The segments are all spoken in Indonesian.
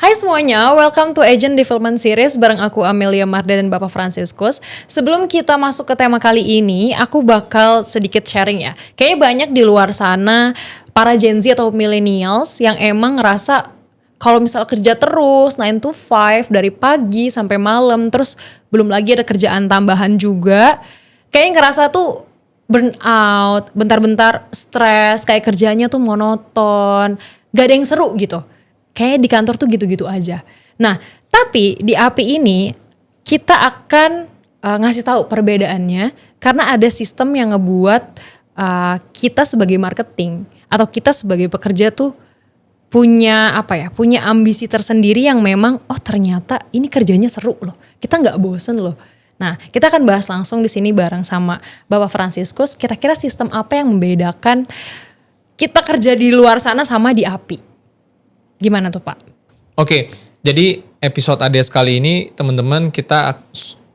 Hai semuanya, welcome to Agent Development Series bareng aku Amelia Marda dan Bapak Franciscus. Sebelum kita masuk ke tema kali ini, aku bakal sedikit sharing ya. Kayaknya banyak di luar sana para Gen Z atau millennials yang emang ngerasa kalau misal kerja terus 9 to 5 dari pagi sampai malam, terus belum lagi ada kerjaan tambahan juga, kayaknya ngerasa tuh burnout, bentar-bentar stres, kayak kerjanya tuh monoton, gak ada yang seru gitu. Kayaknya di kantor tuh gitu-gitu aja. Nah, tapi di API ini kita akan ngasih tahu perbedaannya karena ada sistem yang ngebuat kita sebagai marketing atau kita sebagai pekerja tuh punya punya ambisi tersendiri yang memang ternyata ini kerjanya seru loh. Kita nggak bosen loh. Nah, kita akan bahas langsung di sini bareng sama Bapak Franciscus. Kira-kira sistem apa yang membedakan kita kerja di luar sana sama di API? Gimana tuh Pak? Oke, jadi episode ADS kali ini teman-teman kita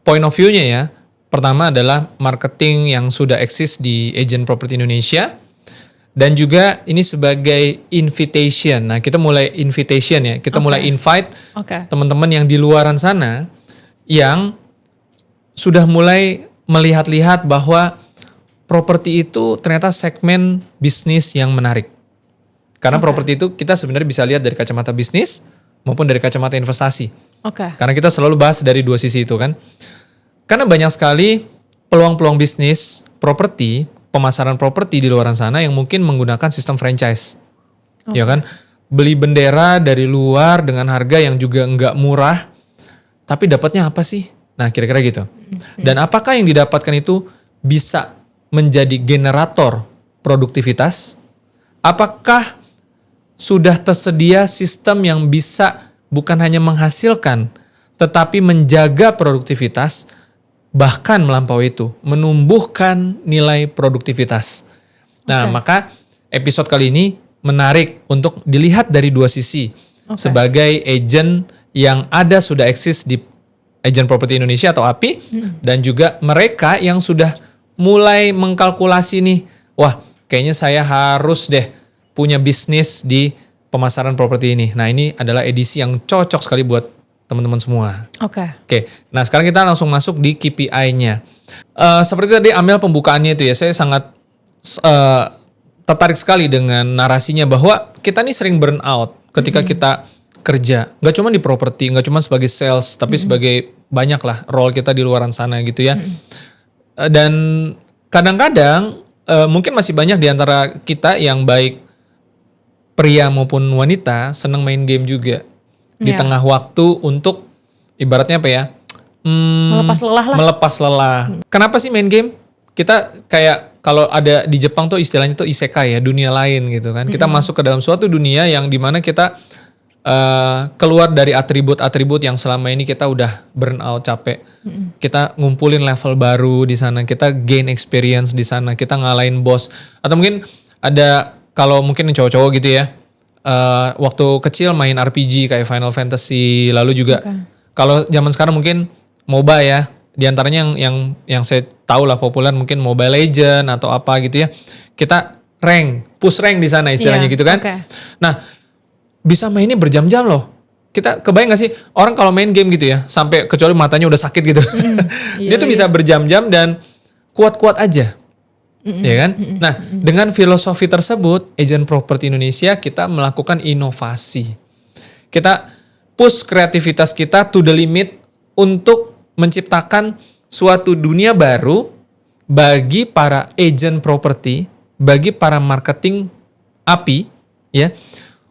point of view-nya ya. Pertama adalah marketing yang sudah eksis di Agent Property Indonesia. Dan juga ini sebagai invitation. Nah kita mulai invitation ya. Kita mulai invite teman-teman yang di luaran sana yang sudah mulai melihat-lihat bahwa properti itu ternyata segmen bisnis yang menarik. Karena properti itu kita sebenarnya bisa lihat dari kacamata bisnis maupun dari kacamata investasi. Karena kita selalu bahas dari dua sisi itu kan. Karena banyak sekali peluang-peluang bisnis properti, pemasaran properti di luar sana yang mungkin menggunakan sistem franchise. Ya kan? Beli bendera dari luar dengan harga yang juga nggak murah, tapi dapatnya apa sih? Nah kira-kira gitu. Dan apakah yang didapatkan itu bisa menjadi generator produktivitas? Apakah sudah tersedia sistem yang bisa bukan hanya menghasilkan, tetapi menjaga produktivitas, bahkan melampaui itu, menumbuhkan nilai produktivitas. Nah, maka episode kali ini menarik untuk dilihat dari dua sisi. Sebagai agent yang ada sudah eksis di Agent Property Indonesia atau API, dan juga mereka yang sudah mulai mengkalkulasi nih, wah kayaknya saya harus deh punya bisnis di pemasaran properti ini. Nah ini adalah edisi yang cocok sekali buat teman-teman semua. Oke. Nah sekarang kita langsung masuk di KPI-nya. Seperti tadi Amel pembukaannya itu ya, saya sangat tertarik sekali dengan narasinya bahwa kita nih sering burn out ketika kita kerja. Gak cuma di properti, gak cuma sebagai sales, tapi sebagai banyak lah role kita di luaran sana gitu ya. Dan kadang-kadang mungkin masih banyak di antara kita yang baik pria maupun wanita senang main game juga di tengah waktu untuk ibaratnya apa ya? Melepas lelah lah. Melepas lelah. Kenapa sih main game? Kita kayak kalau ada di Jepang tuh istilahnya tuh isekai ya, dunia lain gitu kan. Kita masuk ke dalam suatu dunia yang dimana kita keluar dari atribut-atribut yang selama ini kita udah burn out, capek. Kita ngumpulin level baru di sana, kita gain experience di sana, kita ngalahin bos. Atau mungkin ada kalau mungkin cowok-cowok gitu ya, waktu kecil main RPG kayak Final Fantasy, lalu juga kalau zaman sekarang mungkin MOBA ya, diantaranya yang saya tahu lah populer mungkin Mobile Legend atau apa gitu ya, kita push rank di sana istilahnya gitu kan. Nah bisa mainnya berjam-jam loh. Kita kebayang gak sih orang kalau main game gitu ya, sampai kecuali matanya udah sakit gitu, dia tuh bisa berjam-jam dan kuat-kuat aja. Ya kan? Nah, dengan filosofi tersebut, Agent Property Indonesia kita melakukan inovasi. Kita push kreativitas kita to the limit untuk menciptakan suatu dunia baru bagi para agent property, bagi para marketing API, ya,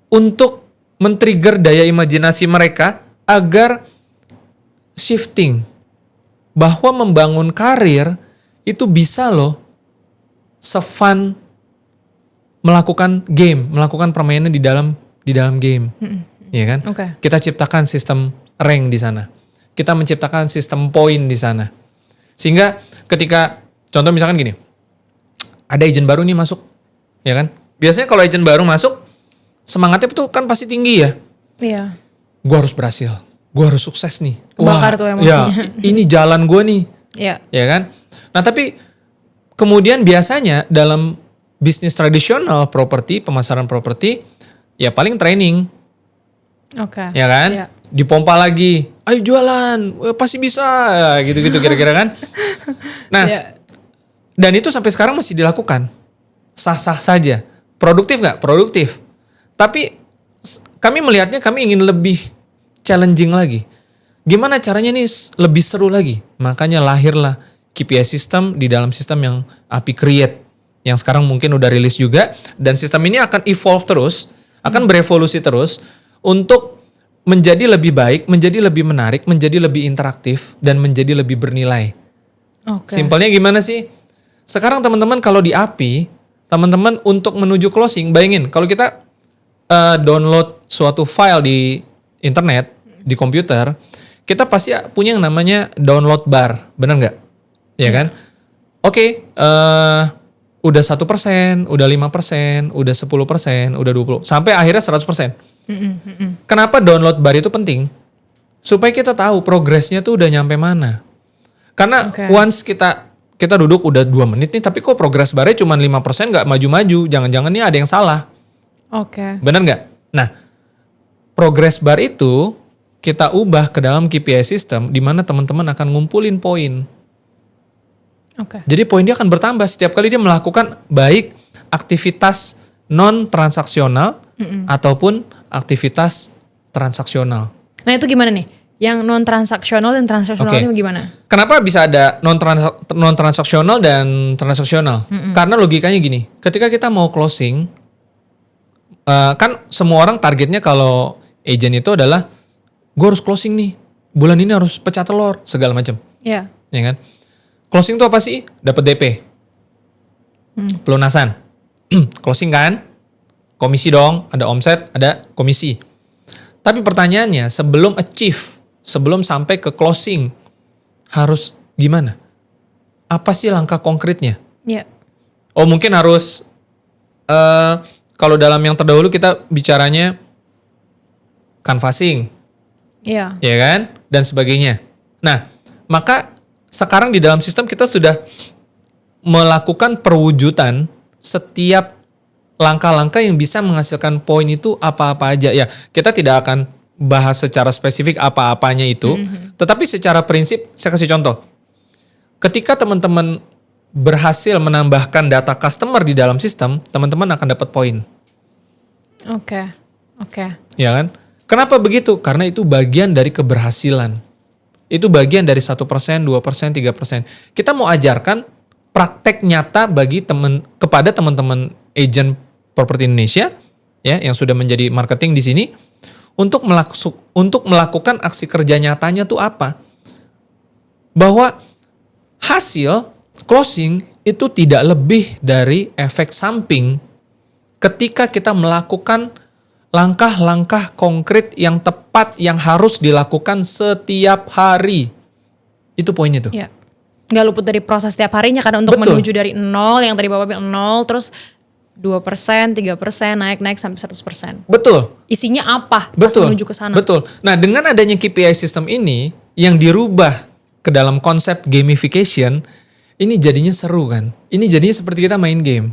untuk men-trigger daya imajinasi mereka agar shifting bahwa membangun karir itu bisa loh se-fun melakukan game, melakukan permainan di dalam game, ya kan? Kita ciptakan sistem rank di sana, kita menciptakan sistem poin di sana, sehingga ketika contoh misalkan gini, ada agent baru nih masuk, ya kan? Biasanya kalau agent baru masuk, semangatnya tuh kan pasti tinggi ya. Iya. Gue harus berhasil, gue harus sukses nih. Bakar tuh emosinya. Ya, ini jalan gue nih, ya kan? Nah tapi kemudian biasanya dalam bisnis tradisional properti, pemasaran properti, ya paling training. Oke. Ya kan? Iya. Dipompa lagi, ayo jualan, pasti bisa, gitu-gitu kira-kira kan. Nah, Iya. dan itu sampai sekarang masih dilakukan. Sah-sah saja. Produktif nggak? Produktif. Tapi kami melihatnya kami ingin lebih challenging lagi. Gimana caranya nih lebih seru lagi? Makanya lahirlah KPI system di dalam sistem yang API Create. Yang sekarang mungkin udah rilis juga. Dan sistem ini akan evolve terus, akan berevolusi terus untuk menjadi lebih baik, menjadi lebih menarik, menjadi lebih interaktif, dan menjadi lebih bernilai. Oke. Simpelnya gimana sih? Sekarang teman-teman kalau di API, teman-teman untuk menuju closing, bayangin kalau kita download suatu file di internet, di komputer, kita pasti punya yang namanya download bar, benar nggak? Ya kan? Oke, udah 1%, udah 5%, udah 10%, udah 20%, sampai akhirnya 100%. Kenapa download bar itu penting? Supaya kita tahu progresnya tuh udah nyampe mana. Karena once kita duduk udah 2 menit nih, tapi kok progres barnya cuma 5% nggak maju-maju. Jangan-jangan nih ada yang salah. Oke. Bener nggak? Nah, progress bar itu kita ubah ke dalam KPI system di mana teman-teman akan ngumpulin poin. Oke. Jadi poin dia akan bertambah setiap kali dia melakukan baik aktivitas non-transaksional ataupun aktivitas transaksional. Nah itu gimana nih? Yang non transaksional dan transaksional Oke. ini gimana? Kenapa bisa ada non-transaksional dan transaksional? Karena logikanya gini, ketika kita mau closing, kan semua orang targetnya kalau agent itu adalah, gue harus closing nih, bulan ini harus pecah telur, segala macam. Iya. Ya kan? Closing itu apa sih? Dapat DP. Pelunasan. Closing kan? Komisi dong, ada omset, ada komisi. Tapi pertanyaannya, sebelum achieve, sebelum sampai ke closing, harus gimana? Apa sih langkah konkretnya? Iya. Oh mungkin harus, kalau dalam yang terdahulu kita bicaranya canvassing, Iya. ya kan? Dan sebagainya. Nah, maka sekarang di dalam sistem kita sudah melakukan perwujudan setiap langkah-langkah yang bisa menghasilkan poin itu apa-apa aja. Ya, kita tidak akan bahas secara spesifik apa-apanya itu, tetapi secara prinsip, saya kasih contoh. Ketika teman-teman berhasil menambahkan data customer di dalam sistem, teman-teman akan dapat poin. Oke. Oke. Ya kan? Kenapa begitu? Karena itu bagian dari keberhasilan. Itu bagian dari 1%, 2%, 3%. Kita mau ajarkan praktek nyata kepada teman-teman agent properti Indonesia ya yang sudah menjadi marketing di sini untuk melakukan aksi kerja nyatanya tuh apa? Bahwa hasil closing itu tidak lebih dari efek samping ketika kita melakukan langkah-langkah konkret yang tepat yang harus dilakukan setiap hari. Itu poinnya tuh. Iya. Nggak luput dari proses setiap harinya kan untuk Betul. menuju dari 0 yang tadi Bapak bilang 0 terus 2%, 3% naik sampai 100%. Betul. Isinya apa pas Betul. menuju ke sana? Betul. Nah, dengan adanya KPI system ini yang dirubah ke dalam konsep gamification, ini jadinya seru kan. Ini jadinya seperti kita main game.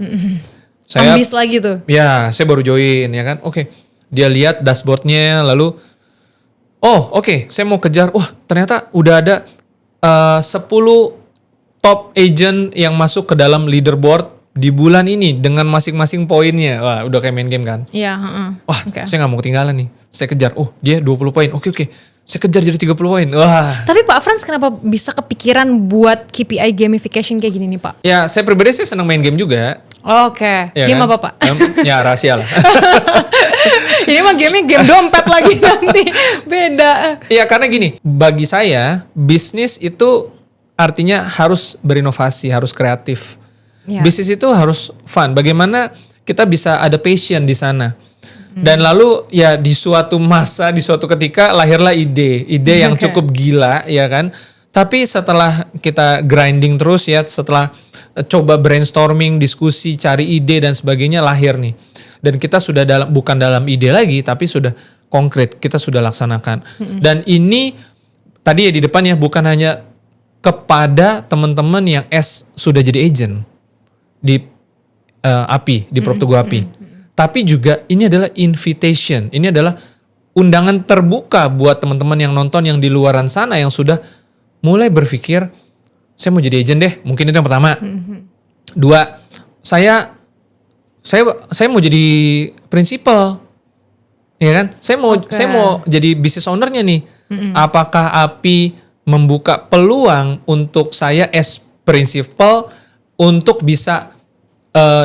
Saya Ambis lagi tuh. Ya, saya baru join ya kan. Oke. Dia lihat dashboardnya lalu saya mau kejar. Wah, ternyata udah ada 10 top agent yang masuk ke dalam leaderboard di bulan ini dengan masing-masing poinnya. Wah, udah kayak main game kan. Iya, Wah, Oke. saya nggak mau ketinggalan nih. Saya kejar. Oh, dia 20 poin. Oke. Saya kejar jadi 30 poin. Wah. Tapi Pak Frans kenapa bisa kepikiran buat KPI gamification kayak gini nih Pak? Ya, saya pribadi saya senang main game juga. Oke. Ya Game kan? apa Pak? Ya, rahasia lah. Ini mah game dompet lagi nanti. Beda. Iya, karena gini, bagi saya bisnis itu artinya harus berinovasi, harus kreatif. Ya. Bisnis itu harus fun. Bagaimana kita bisa ada passion di sana. Dan lalu ya di suatu masa, di suatu ketika lahirlah ide yang Oke. cukup gila, ya kan. Tapi setelah kita grinding terus ya, setelah coba brainstorming, diskusi, cari ide dan sebagainya, lahir nih. Dan kita sudah bukan dalam ide lagi, tapi sudah konkret, kita sudah laksanakan. Dan ini tadi ya di depan ya, bukan hanya kepada teman-teman yang sudah jadi agent di API, di Prop2Go API. Tapi juga ini adalah invitation, ini adalah undangan terbuka buat teman-teman yang nonton yang di luaran sana yang sudah mulai berpikir, saya mau jadi agent deh. Mungkin itu yang pertama. Dua, saya mau jadi principal. Ya kan? Saya mau jadi business owner-nya nih. Apakah API membuka peluang untuk saya as principal untuk bisa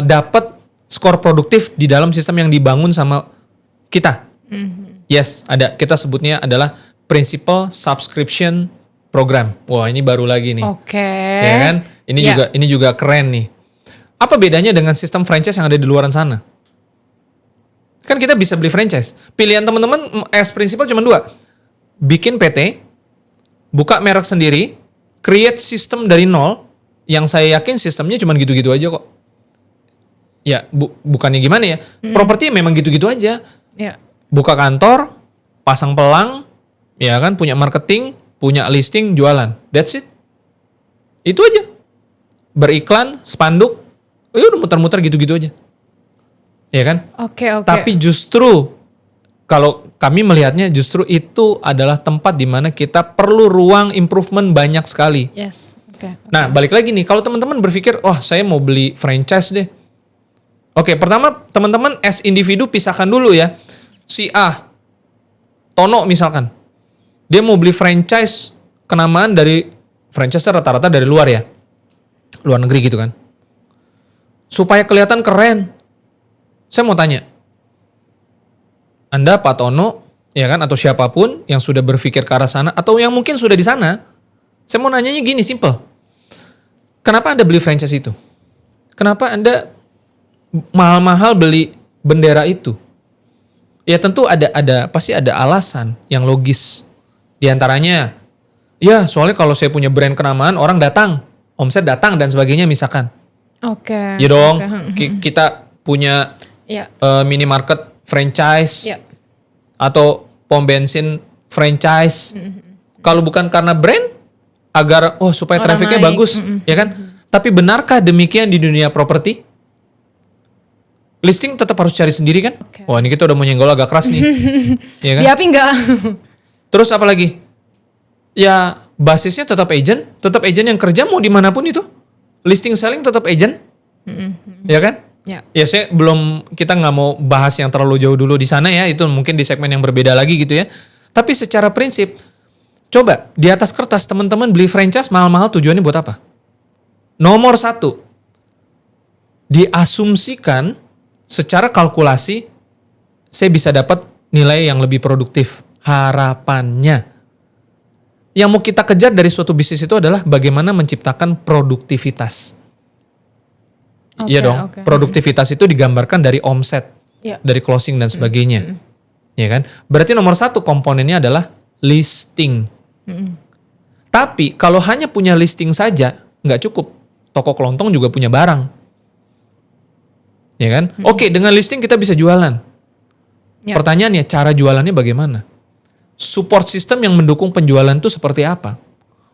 dapat skor produktif di dalam sistem yang dibangun sama kita? Yes, ada. Kita sebutnya adalah Principal Subscription Program. Wah, ini baru lagi nih. Oke. Ya kan? Ini juga keren nih. Apa bedanya dengan sistem franchise yang ada di luaran sana? Kan kita bisa beli franchise. Pilihan teman-teman as principal cuma 2. Bikin PT, buka merek sendiri, create sistem dari nol, yang saya yakin sistemnya cuma gitu-gitu aja kok. Ya, bukannya gimana ya. Properti memang gitu-gitu aja. Ya. Buka kantor, pasang pelang, ya kan, punya marketing, punya listing, jualan. That's it. Itu aja. Beriklan, spanduk, ya udah muter-muter gitu-gitu aja. Ya kan? Oke. Tapi justru kalau kami melihatnya justru itu adalah tempat di mana kita perlu ruang improvement banyak sekali. Yes. Oke. Nah, balik lagi nih, kalau teman-teman berpikir, "Oh, saya mau beli franchise deh." Oke, pertama teman-teman as individu pisahkan dulu ya. Si A, Tono misalkan, dia mau beli franchise kenamaan dari franchise rata-rata dari luar ya. Luar negeri gitu kan. Supaya kelihatan keren. Saya mau tanya, Anda Pak Tono, ya kan, atau siapapun yang sudah berpikir ke arah sana, atau yang mungkin sudah di sana, saya mau nanyanya gini, simple. Kenapa Anda beli franchise itu? Kenapa Anda mahal-mahal beli bendera itu? Ya tentu pasti ada alasan yang logis. Di antaranya, ya soalnya kalau saya punya brand kenamaan, orang datang, omset datang dan sebagainya misalkan. Oke. Ya dong, kita punya minimarket franchise atau pom bensin franchise. Kalau bukan karena brand, agar supaya Orang trafficnya naik. bagus, ya kan? Tapi benarkah demikian di dunia properti? Listing tetap harus cari sendiri kan? Oke. Wah, ini kita udah mau nyenggol agak keras nih. Ya kan? Di API enggak? Terus apa lagi? Ya basisnya tetap agent yang kerja mau dimanapun itu. Listing selling tetap agent. Ya kan? Ya. Ya kita nggak mau bahas yang terlalu jauh dulu di sana ya. Itu mungkin di segmen yang berbeda lagi gitu ya. Tapi secara prinsip, coba di atas kertas teman-teman beli franchise mahal-mahal tujuannya buat apa? Nomor 1, diasumsikan secara kalkulasi saya bisa dapat nilai yang lebih produktif. Harapannya. Yang mau kita kejar dari suatu bisnis itu adalah bagaimana menciptakan produktivitas. Iya dong. Produktivitas itu digambarkan dari omset, dari closing dan sebagainya. Ya kan? Berarti nomor 1 komponennya adalah listing. Tapi kalau hanya punya listing saja, nggak cukup. Toko kelontong juga punya barang. Ya kan? Oke, dengan listing kita bisa jualan. Pertanyaannya, cara jualannya bagaimana? Support system yang mendukung penjualan itu seperti apa?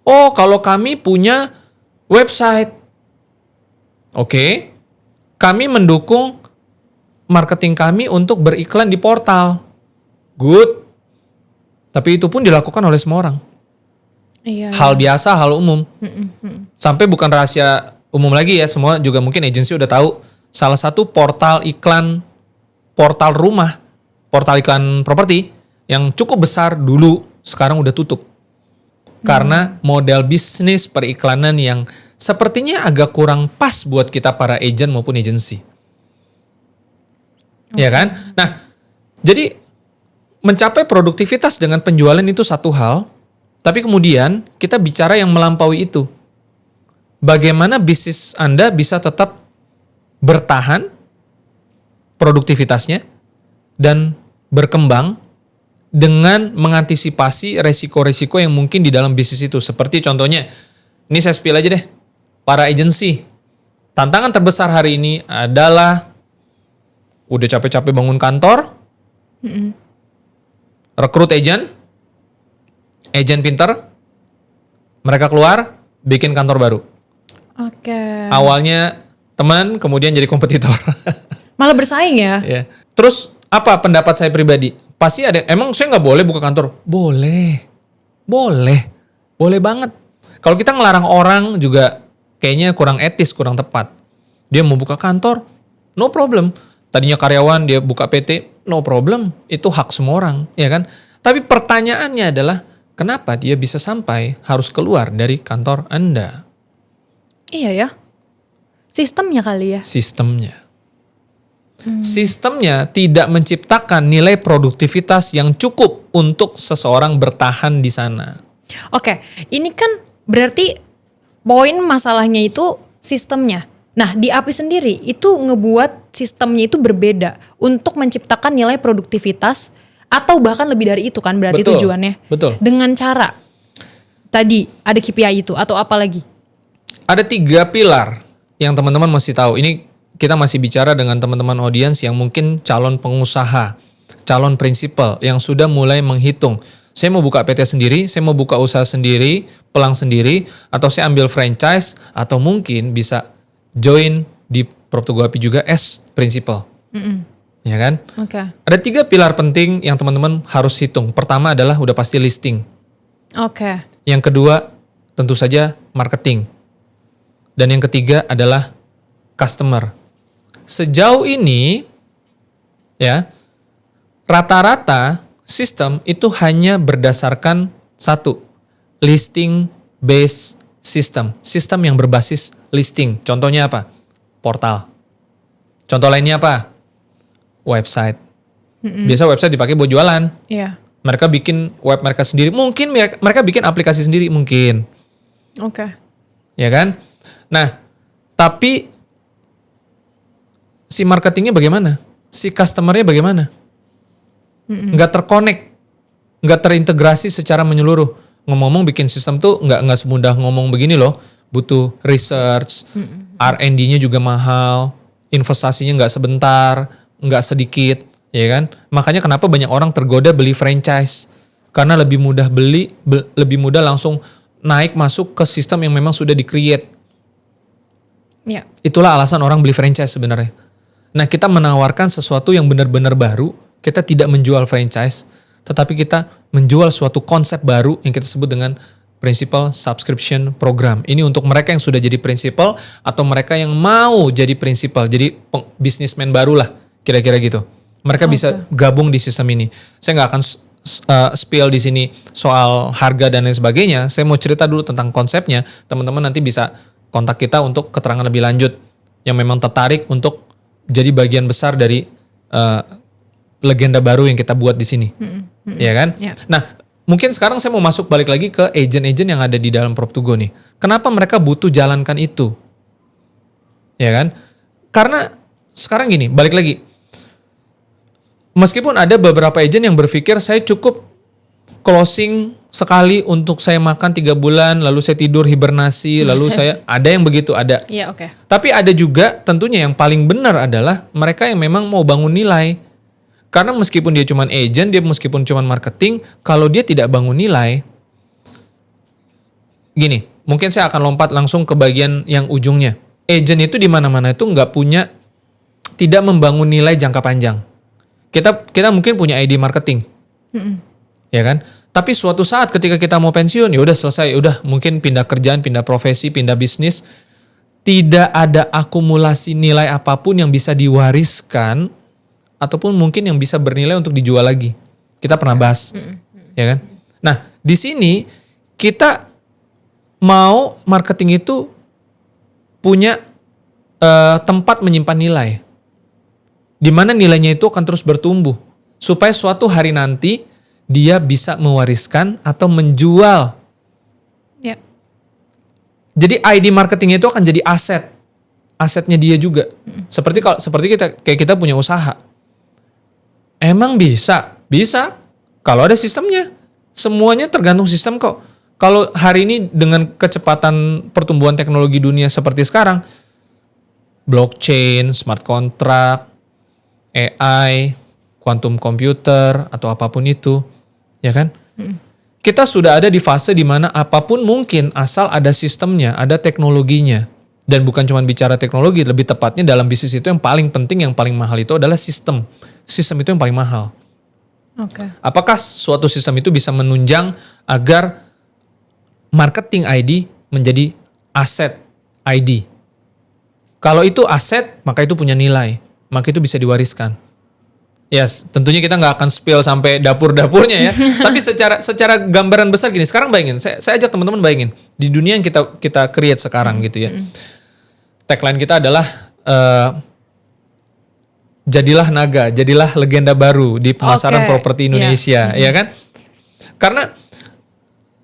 Oh, kalau kami punya website. Oke. Kami mendukung marketing kami untuk beriklan di portal. Good. Tapi itu pun dilakukan oleh semua orang. Hal biasa, hal umum. Sampai bukan rahasia umum lagi ya, semua juga mungkin agensi udah tahu. Salah satu portal iklan properti yang cukup besar dulu sekarang udah tutup. Karena model bisnis periklanan yang sepertinya agak kurang pas buat kita para agent maupun agensi. Ya kan? Nah, jadi mencapai produktivitas dengan penjualan itu satu hal, tapi kemudian kita bicara yang melampaui itu. Bagaimana bisnis Anda bisa tetap bertahan produktivitasnya dan berkembang dengan mengantisipasi resiko-resiko yang mungkin di dalam bisnis itu. Seperti contohnya, ini saya spill aja deh, para agensi. Tantangan terbesar hari ini adalah udah capek-capek bangun kantor, rekrut agent pinter, mereka keluar, bikin kantor baru. Awalnya teman, kemudian jadi kompetitor. Malah bersaing ya? Ya. Terus Apa pendapat saya pribadi? Pasti ada, emang saya nggak boleh buka kantor? Boleh. Boleh banget. Kalau kita ngelarang orang juga kayaknya kurang etis, kurang tepat. Dia mau buka kantor, no problem. Tadinya karyawan, dia buka PT, no problem. Itu hak semua orang, ya kan? Tapi pertanyaannya adalah, kenapa dia bisa sampai harus keluar dari kantor Anda? Iya ya. Sistemnya kali ya. Sistemnya tidak menciptakan nilai produktivitas yang cukup untuk seseorang bertahan di sana. Oke, ini kan berarti poin masalahnya itu sistemnya. Nah, di API sendiri itu ngebuat sistemnya itu berbeda untuk menciptakan nilai produktivitas atau bahkan lebih dari itu kan berarti Betul, tujuannya. betul. Dengan cara tadi ada KPI itu atau apa lagi? Ada 3 pilar yang teman-teman mesti tahu. Ini kita masih bicara dengan teman-teman audiens yang mungkin calon pengusaha, calon prinsipal yang sudah mulai menghitung. Saya mau buka PT sendiri, saya mau buka usaha sendiri, pelang sendiri, atau saya ambil franchise, atau mungkin bisa join di Prop2Go API juga as prinsipal. Ya kan? Oke. Ada 3 pilar penting yang teman-teman harus hitung. Pertama adalah udah pasti listing. Oke. Yang kedua tentu saja marketing. Dan yang ketiga adalah customer. Sejauh ini ya rata-rata sistem itu hanya berdasarkan satu, listing based system. Sistem yang berbasis listing. Contohnya apa? Portal. Contoh lainnya apa? Website. Biasa website dipakai buat jualan. Iya. Mereka bikin web mereka sendiri. Mungkin mereka bikin aplikasi sendiri mungkin. Oke. Ya kan? Nah, tapi si marketingnya bagaimana? Si customernya bagaimana? Nggak terkonek, nggak terintegrasi secara menyeluruh. Ngomong-ngomong bikin sistem tuh nggak semudah ngomong begini loh. Butuh research, R&D-nya juga mahal, investasinya nggak sebentar, nggak sedikit, ya kan? Makanya kenapa banyak orang tergoda beli franchise, karena lebih mudah lebih mudah langsung naik masuk ke sistem yang memang sudah di-create. Iya. Itulah alasan orang beli franchise sebenarnya. Nah, kita menawarkan sesuatu yang benar-benar baru. Kita tidak menjual franchise, tetapi kita menjual suatu konsep baru yang kita sebut dengan Principal Subscription Program. Ini untuk mereka yang sudah jadi principal atau mereka yang mau jadi principal, jadi bisnismen baru lah, kira-kira gitu. Mereka bisa gabung di sistem ini. Saya nggak akan spill di sini soal harga dan lain sebagainya. Saya mau cerita dulu tentang konsepnya. Teman-teman nanti bisa kontak kita untuk keterangan lebih lanjut yang memang tertarik untuk jadi bagian besar dari legenda baru yang kita buat di sini. Ya kan? Yeah. Nah, mungkin sekarang saya mau masuk balik lagi ke agent-agent yang ada di dalam Prop2Go nih. Kenapa mereka butuh jalankan itu? Ya kan? Karena sekarang gini, balik lagi. Meskipun ada beberapa agent yang berpikir saya cukup closing sekali untuk saya makan 3 bulan, lalu saya tidur hibernasi, lalu saya ada yang begitu, ada. Iya, oke. Tapi ada juga tentunya yang paling benar adalah mereka yang memang mau bangun nilai. Karena meskipun dia cuma agent, dia meskipun cuma marketing, kalau dia tidak bangun nilai, gini, mungkin saya akan lompat langsung ke bagian yang ujungnya. Agent itu di mana-mana itu tidak membangun nilai jangka panjang. Kita mungkin punya ID marketing, ya kan? Tapi suatu saat ketika kita mau pensiun, ya udah selesai, udah mungkin pindah kerjaan, pindah profesi, pindah bisnis, tidak ada akumulasi nilai apapun yang bisa diwariskan ataupun mungkin yang bisa bernilai untuk dijual lagi. Kita pernah bahas, ya kan? Nah, di sini kita mau marketing itu punya tempat menyimpan nilai, di mana nilainya itu akan terus bertumbuh, supaya suatu hari nanti dia bisa mewariskan atau menjual. Ya. Jadi ID marketingnya itu akan jadi asetnya dia juga. Seperti kita punya usaha. Emang bisa? Bisa. Kalau ada sistemnya. Semuanya tergantung sistem kok. Kalau hari ini dengan kecepatan pertumbuhan teknologi dunia seperti sekarang, blockchain, smart contract, AI, quantum computer, atau apapun itu, ya kan? Kita sudah ada di fase di mana apapun mungkin asal ada sistemnya, ada teknologinya. Dan bukan cuma bicara teknologi, lebih tepatnya dalam bisnis itu yang paling penting, yang paling mahal itu adalah sistem. sistem itu yang paling mahal. Oke. Apakah suatu sistem itu bisa menunjang agar marketing ID menjadi aset ID? Kalau itu aset, maka itu punya nilai, maka itu bisa diwariskan. Yes, tentunya kita nggak akan spill sampai dapur-dapurnya ya. Tapi secara gambaran besar gini. Sekarang bayangin, saya ajak teman-teman bayangin di dunia yang kita create sekarang gitu ya. Tagline kita adalah jadilah naga, jadilah legenda baru di pemasaran properti Indonesia, ya kan? Karena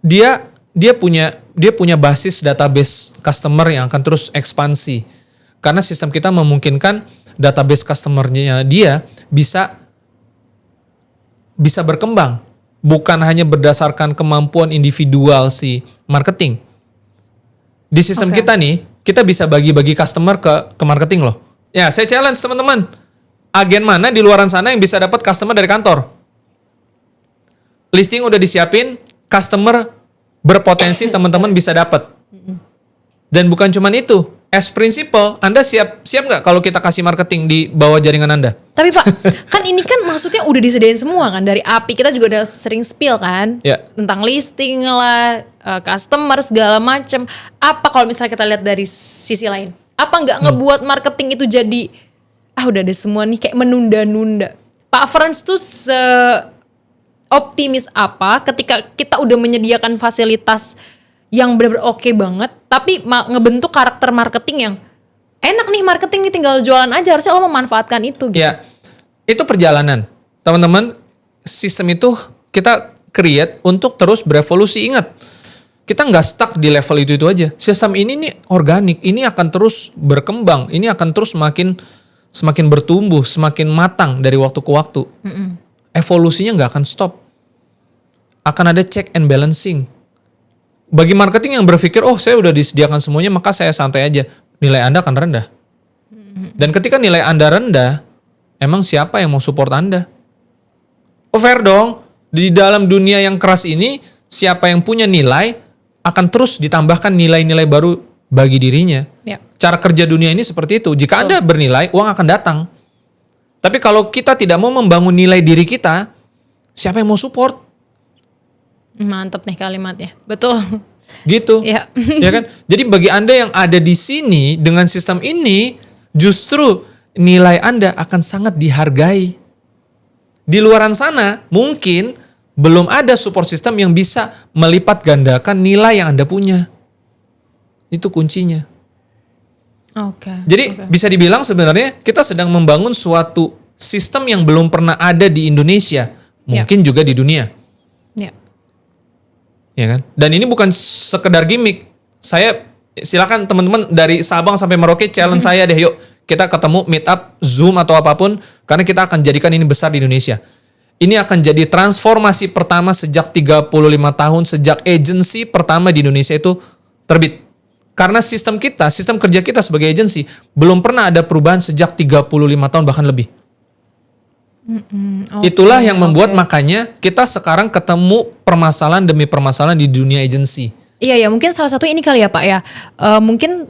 dia punya basis database customer yang akan terus ekspansi. Karena sistem kita memungkinkan database customer-nya dia bisa berkembang, bukan hanya berdasarkan kemampuan individual si marketing. Di sistem kita nih, kita bisa bagi-bagi customer ke marketing loh. Ya, saya challenge teman-teman. Agen mana di luaran sana yang bisa dapat customer dari kantor? Listing udah disiapin, customer berpotensi teman-teman bisa dapat. Dan bukan cuman itu, as principal, Anda siap nggak kalau kita kasih marketing di bawah jaringan Anda? Tapi Pak, kan ini kan maksudnya udah disediain semua kan dari API. Kita juga udah sering spill kan tentang listing lah, customer segala macem. Apa kalau misalnya kita lihat dari sisi lain? Apa nggak ngebuat marketing itu jadi udah ada semua nih kayak menunda-nunda? Pak Frans tuh optimis apa ketika kita udah menyediakan fasilitas yang benar-benar oke banget, tapi ngebentuk karakter marketing yang enak nih, marketing nih tinggal jualan aja, harusnya lo memanfaatkan itu gitu. Ya, itu perjalanan. Teman-teman, sistem itu kita create untuk terus berevolusi. Ingat, kita nggak stuck di level itu aja. Sistem ini nih organik, ini akan terus berkembang, ini akan terus semakin bertumbuh, semakin matang dari waktu ke waktu. Evolusinya nggak akan stop. Akan ada check and balancing. Bagi marketing yang berpikir, saya udah disediakan semuanya, maka saya santai aja. Nilai Anda akan rendah. Dan ketika nilai Anda rendah, emang siapa yang mau support Anda? Fair dong. Di dalam dunia yang keras ini, siapa yang punya nilai, akan terus ditambahkan nilai-nilai baru bagi dirinya. Ya. Cara kerja dunia ini seperti itu. Jika Anda bernilai, uang akan datang. Tapi kalau kita tidak mau membangun nilai diri kita, siapa yang mau support? Mantep nih kalimatnya, betul. Gitu, ya kan? Jadi bagi Anda yang ada di sini dengan sistem ini, justru nilai Anda akan sangat dihargai. Di luaran sana mungkin belum ada support system yang bisa melipat gandakan nilai yang Anda punya. Itu kuncinya. Jadi bisa dibilang sebenarnya kita sedang membangun suatu sistem yang belum pernah ada di Indonesia, mungkin juga di dunia. Ya kan? Dan ini bukan sekedar gimmick. Saya silakan teman-teman dari Sabang sampai Merauke challenge saya deh, yuk kita ketemu meet up Zoom atau apapun, karena kita akan jadikan ini besar di Indonesia. Ini akan jadi transformasi pertama sejak 35 tahun sejak agensi pertama di Indonesia itu terbit. Karena sistem kerja kita sebagai agensi belum pernah ada perubahan sejak 35 tahun bahkan lebih. Itulah yang membuat makanya kita sekarang ketemu permasalahan demi permasalahan di dunia agensi. Iya ya, mungkin salah satu ini kali ya Pak ya. Mungkin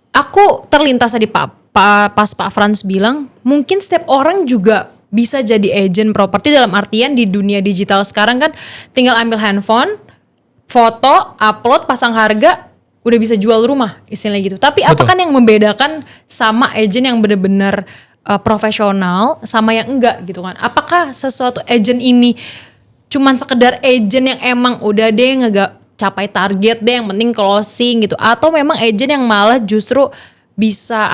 aku terlintas tadi pas Pak Frans bilang, mungkin setiap orang juga bisa jadi agent properti, dalam artian di dunia digital sekarang kan tinggal ambil handphone, foto, upload, pasang harga, udah bisa jual rumah istilahnya gitu. Tapi apa kan yang membedakan sama agent yang benar-benar profesional sama yang enggak gitu kan? Apakah sesuatu agent ini cuman sekedar agent yang emang udah deh nggak capai target deh, yang penting closing gitu, atau memang agent yang malah justru bisa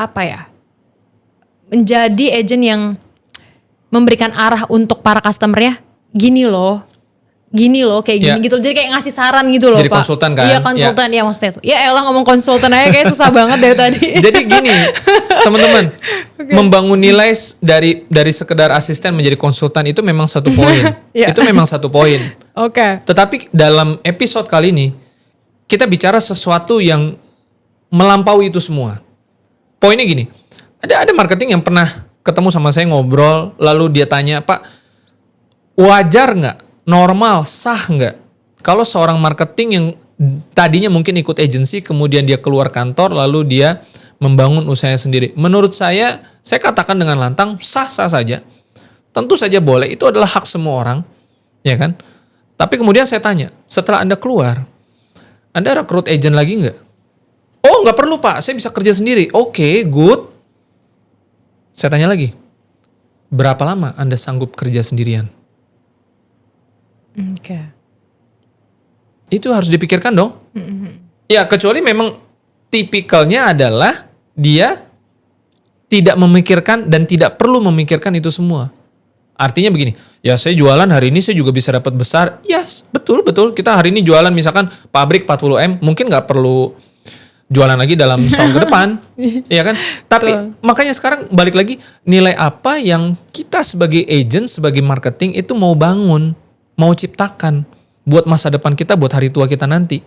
menjadi agent yang memberikan arah untuk para customer-nya, gini loh kayak gini gitu, jadi kayak ngasih saran gitu loh, jadi Pak. Konsultan kan? Iya konsultan, ya maksudnya tuh. Ya elah ngomong konsultan aja kayak susah banget dari tadi. Jadi gini, teman-teman, membangun nilai dari sekedar asisten menjadi konsultan itu memang satu poin. Itu memang satu poin. Tetapi dalam episode kali ini kita bicara sesuatu yang melampaui itu semua. Poinnya gini, ada marketing yang pernah ketemu sama saya ngobrol, lalu dia tanya, Pak, wajar nggak? Normal, sah nggak kalau seorang marketing yang tadinya mungkin ikut agensi, kemudian dia keluar kantor, lalu dia membangun usahanya sendiri? Menurut saya katakan dengan lantang, sah-sah saja. Tentu saja boleh, itu adalah hak semua orang, ya kan? Tapi kemudian saya tanya, setelah Anda keluar, Anda rekrut agent lagi nggak? Oh, nggak perlu Pak, saya bisa kerja sendiri. Oke, good. Saya tanya lagi, berapa lama Anda sanggup kerja sendirian? Oke. Itu harus dipikirkan dong. Ya, kecuali memang tipikalnya adalah dia tidak memikirkan dan tidak perlu memikirkan itu semua. Artinya begini, ya saya jualan hari ini saya juga bisa dapat besar. Yes, betul. Kita hari ini jualan misalkan pabrik 40M, mungkin nggak perlu jualan lagi dalam setahun ke depan. Iya kan? Tapi makanya sekarang balik lagi, nilai apa yang kita sebagai agent, sebagai marketing itu mau bangun, mau ciptakan buat masa depan kita, buat hari tua kita nanti.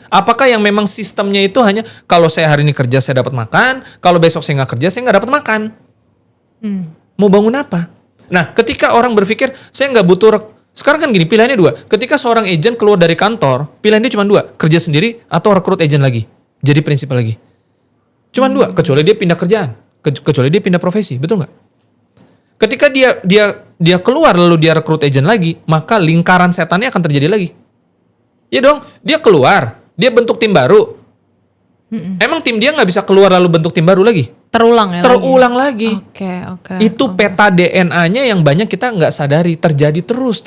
Apakah yang memang sistemnya itu hanya kalau saya hari ini kerja saya dapat makan, kalau besok saya nggak kerja saya nggak dapat makan. Mau bangun apa? Nah, ketika orang berpikir saya nggak butuh, sekarang kan gini, pilihannya dua. Ketika seorang agent keluar dari kantor, pilihannya cuma dua, kerja sendiri atau rekrut agent lagi, jadi prinsipal lagi. Cuma dua, kecuali dia pindah kerjaan, kecuali dia pindah profesi, betul nggak? Ketika dia keluar lalu dia rekrut agent lagi, maka lingkaran setannya akan terjadi lagi. Ya dong, dia keluar, dia bentuk tim baru. Emang tim dia nggak bisa keluar lalu bentuk tim baru lagi? Terulang lagi. Oke. Itu peta DNA-nya yang banyak kita nggak sadari, terjadi terus.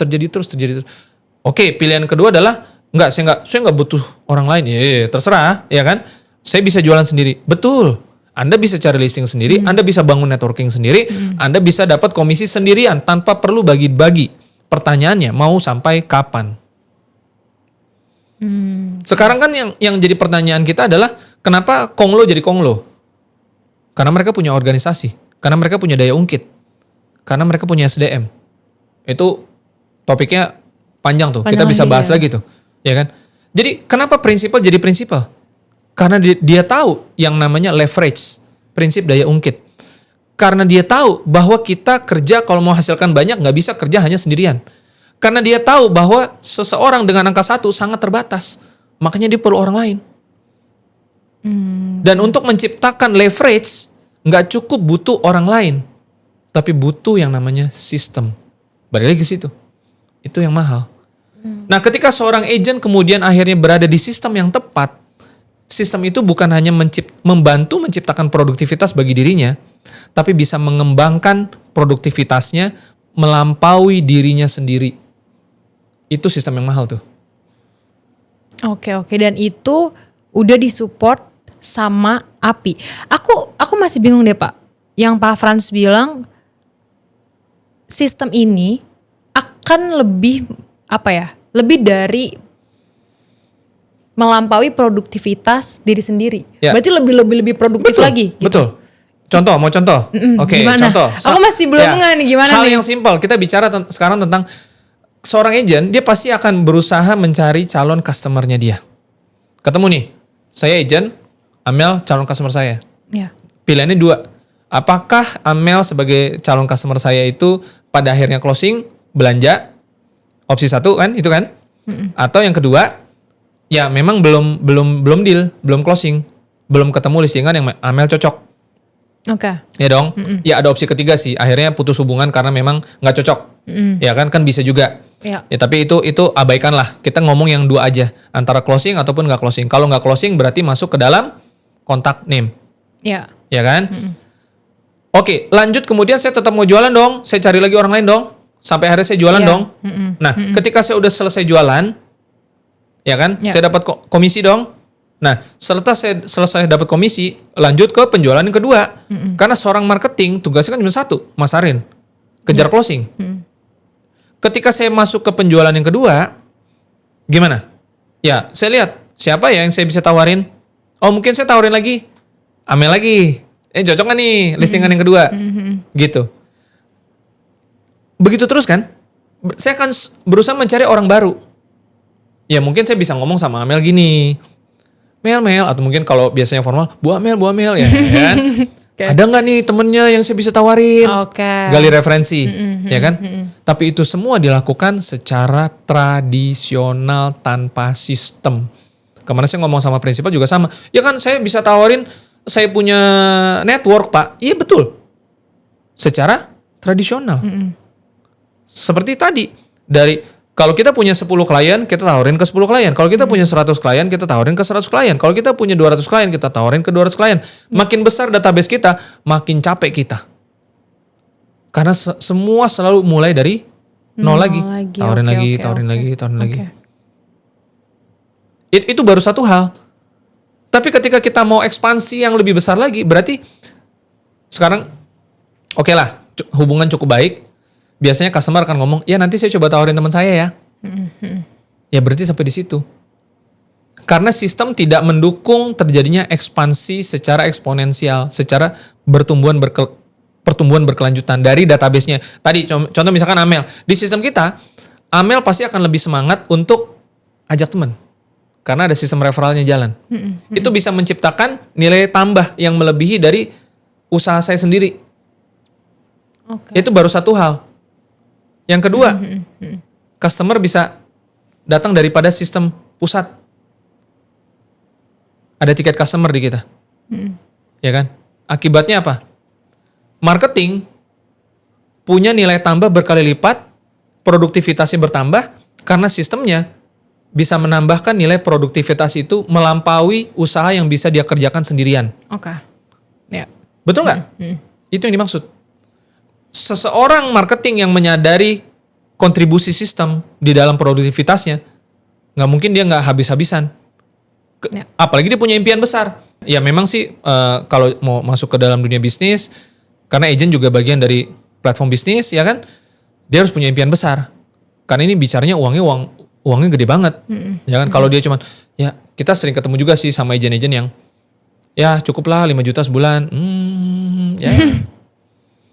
Oke, pilihan kedua adalah saya nggak butuh orang lain. Ya, terserah, ya kan? Saya bisa jualan sendiri. Betul. Anda bisa cari listing sendiri, Anda bisa bangun networking sendiri, Anda bisa dapat komisi sendirian tanpa perlu bagi-bagi. Pertanyaannya, mau sampai kapan? Sekarang kan yang jadi pertanyaan kita adalah kenapa Konglo jadi Konglo? Karena mereka punya organisasi, karena mereka punya daya ungkit, karena mereka punya SDM. Itu topiknya panjang tuh, kita bisa bahas lagi tuh, ya kan? Jadi kenapa prinsipal jadi prinsipal? Karena dia tahu yang namanya leverage, prinsip daya ungkit. Karena dia tahu bahwa kita kerja kalau mau hasilkan banyak nggak bisa kerja hanya sendirian. Karena dia tahu bahwa seseorang dengan angka 1 sangat terbatas, makanya dia perlu orang lain. Dan untuk menciptakan leverage, nggak cukup butuh orang lain, tapi butuh yang namanya sistem. Balik lagi ke situ. Itu yang mahal. Nah, ketika seorang agent kemudian akhirnya berada di sistem yang tepat, sistem itu bukan hanya membantu menciptakan produktivitas bagi dirinya, tapi bisa mengembangkan produktivitasnya melampaui dirinya sendiri. Itu sistem yang mahal tuh. Oke. Dan itu udah disupport sama API. Aku masih bingung deh Pak. Yang Pak Frans bilang sistem ini akan lebih lebih dari melampaui produktivitas diri sendiri. Ya. Berarti lebih produktif lagi. Gitu. Betul. Mau contoh? Oke, contoh. Aku masih belum nih gimana hal nih? yang simpel. Kita bicara sekarang tentang seorang agent, dia pasti akan berusaha mencari calon customer-nya dia. Ketemu nih, saya agent, Amel calon customer saya. Ya. Pilihannya dua. Apakah Amel sebagai calon customer saya itu pada akhirnya closing, belanja, opsi 1 kan, itu kan? Atau yang kedua, ya memang belum deal, belum closing, belum ketemu listingan yang Amel cocok. Oke. Ya dong. Ya ada opsi ketiga sih, akhirnya putus hubungan karena memang nggak cocok. Ya kan bisa juga. Ya tapi itu abaikan lah. Kita ngomong yang dua aja, antara closing ataupun nggak closing. Kalau nggak closing berarti masuk ke dalam kontak name. Ya. Ya kan? Oke, lanjut kemudian saya tetap mau jualan dong. Saya cari lagi orang lain dong. Sampai akhirnya saya jualan dong. Nah, ketika saya udah selesai jualan, ya kan? Saya dapat komisi dong. Nah, setelah saya selesai dapat komisi, lanjut ke penjualan yang kedua. Karena seorang marketing tugasnya kan cuma satu, masarin, kejar closing. Ketika saya masuk ke penjualan yang kedua, gimana? Ya, saya lihat siapa ya yang saya bisa tawarin. Oh, mungkin saya tawarin lagi, Amel lagi. Cocok gak nih listingan yang kedua? Gitu. Begitu terus kan? Saya akan berusaha mencari orang baru. Ya mungkin saya bisa ngomong sama Amel gini, Mel, atau mungkin kalau biasanya formal, Bu Amel ya kan? Ada nggak nih temennya yang saya bisa tawarin? Gali referensi, ya kan? Tapi itu semua dilakukan secara tradisional tanpa sistem. Kemarin saya ngomong sama prinsipal juga sama. Ya kan saya bisa tawarin, saya punya network Pak. Iya betul. Secara tradisional. Seperti tadi, dari kalau kita punya 10 klien, kita tawarin ke 10 klien. Kalau kita punya 100 klien, kita tawarin ke 100 klien. Kalau kita punya 200 klien, kita tawarin ke 200 klien. Makin besar database kita, makin capek kita. Karena semua selalu mulai dari nol lagi. Tawarin lagi. Itu baru satu hal. Tapi ketika kita mau ekspansi yang lebih besar lagi, berarti sekarang oke lah, hubungan cukup baik. Biasanya customer akan ngomong, ya nanti saya coba tawarin teman saya ya. Ya berarti sampai di situ. Karena sistem tidak mendukung terjadinya ekspansi secara eksponensial, secara pertumbuhan berkelanjutan dari database-nya. Tadi contoh misalkan Amel. Di sistem kita, Amel pasti akan lebih semangat untuk ajak teman. Karena ada sistem referralnya jalan. Itu bisa menciptakan nilai tambah yang melebihi dari usaha saya sendiri. Itu baru satu hal. Yang kedua, customer bisa datang daripada sistem pusat. Ada tiket customer di kita. Ya kan? Akibatnya apa? Marketing punya nilai tambah berkali lipat, produktivitasnya bertambah, karena sistemnya bisa menambahkan nilai produktivitas itu melampaui usaha yang bisa dia kerjakan sendirian. Ya. Betul nggak? Itu yang dimaksud. Seseorang marketing yang menyadari kontribusi sistem di dalam produktivitasnya, nggak mungkin dia nggak habis-habisan. Apalagi dia punya impian besar. Ya memang sih kalau mau masuk ke dalam dunia bisnis, karena agent juga bagian dari platform bisnis, ya kan? Dia harus punya impian besar. Karena ini bicaranya uangnya gede banget. Ya kan? Kalau dia cuman, ya kita sering ketemu juga sih sama agent-agent yang, ya cukuplah 5 juta sebulan.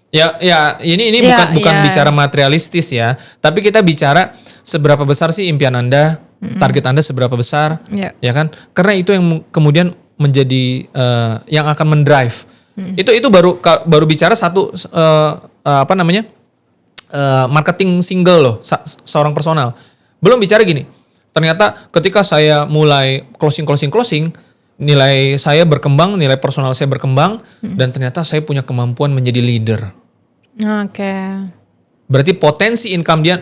Ya ini bukan bicara materialistis ya, tapi kita bicara seberapa besar sih impian Anda, target Anda seberapa besar, ya kan? Karena itu yang kemudian menjadi yang akan mendrive. Itu baru bicara satu marketing single loh, seorang personal. Belum bicara gini. Ternyata ketika saya mulai closing, nilai saya berkembang, nilai personal saya berkembang, dan ternyata saya punya kemampuan menjadi leader. Berarti potensi income dia